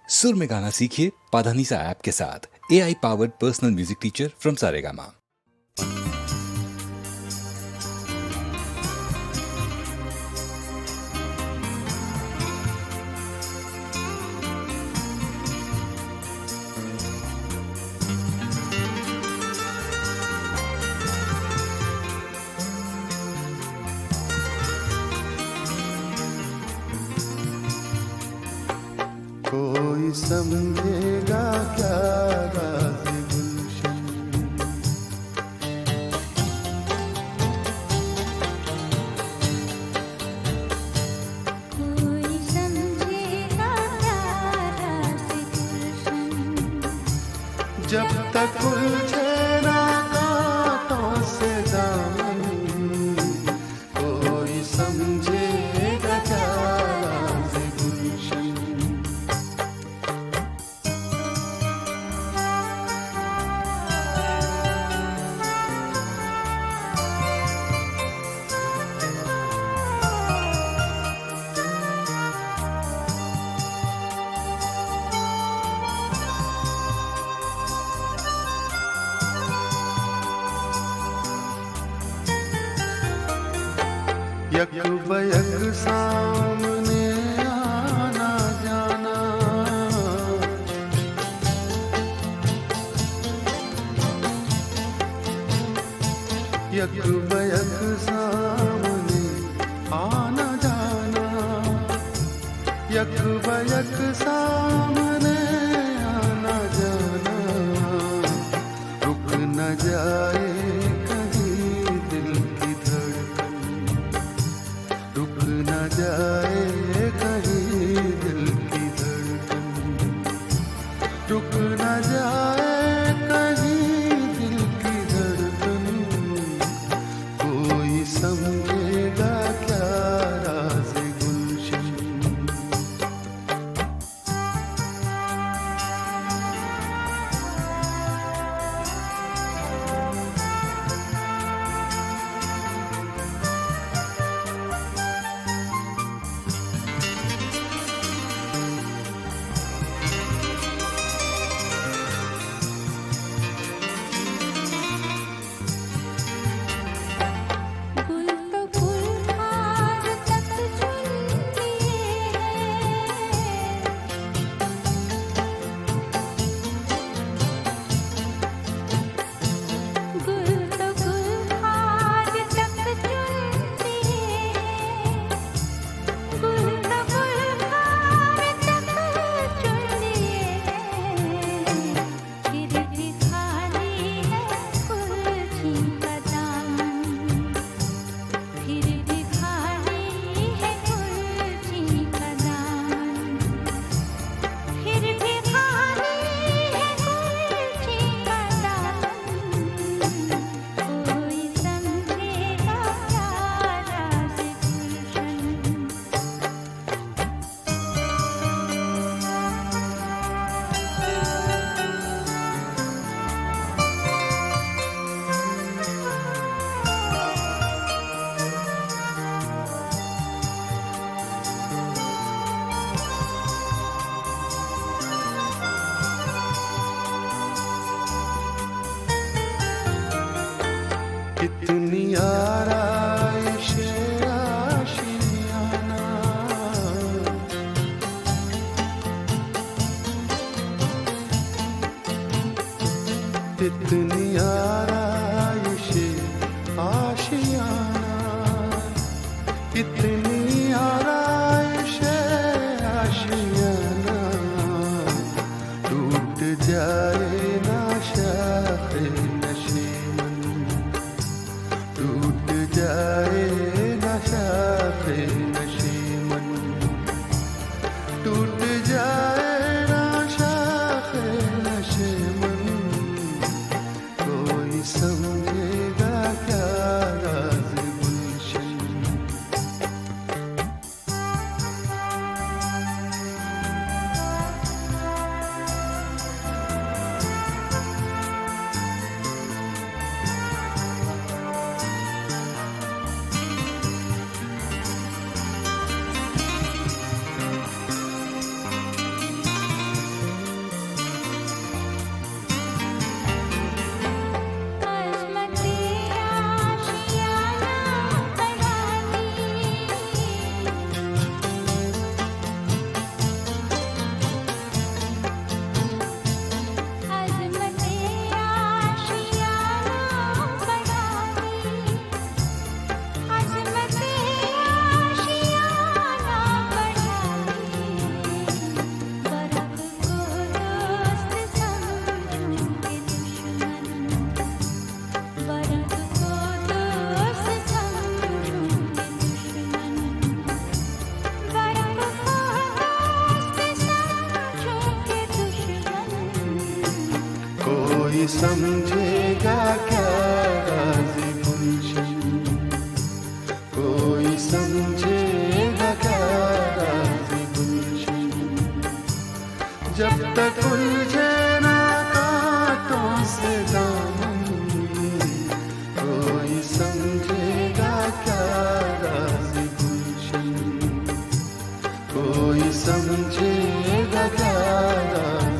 सुर में गाना सीखिए पाधानीसा ऐप के साथ। AI powered personal music teacher from Saregama. कोई समझेगा क्या राज़ गुलशन, कोई समझेगा क्या राज़ गुलशन, जब तक उलझे ना कांटों से दामन, कोई समझेगा क्या राज़ गुलशन। यक बयक सामने आना जाना, यक बयक सामने आना जाना, यक बयक सामने आना जाना, रुक न जाए कहीं दिल की धड़कन, रुक न जाए कहीं दिल की धड़कन, रुक न जाए कहीं दिल की धड़कन, कोई समझेगा क्या राज़ गुलशन। गुल तो गुलहार तक चुन लिए हैं, गुल तो गुलहार तक चुन लिए हैं, गुल तो गुलहार तक चुन लिए हैं, फिर भी खाली है कुलची का दामन, फिर भी खाली है कुलची का दामन, फिर भी खाली है कुलची का दामन, कोई समझेगा क्या राज़ गुलशन। कितनी आराइश आशियाना, कितनी आराइश आशियाना, कितनी आराइश आशियाना, टूट जाए ना शाखे नशीमन, टूट जाए ना शाखे नशीमन, टूट जाए ना शाखे नशीमन, कोई समझेगा क्या राज़ गुलशन। कोई समझेगा क्या राज़ी गुलशन, कोई समझेगा क्या राज़ी गुलशन। जब तक उलझे ना कांटों से दामन, कोई समझेगा क्या राज़ी गुलशन, कोई समझेगा क्या राज़ी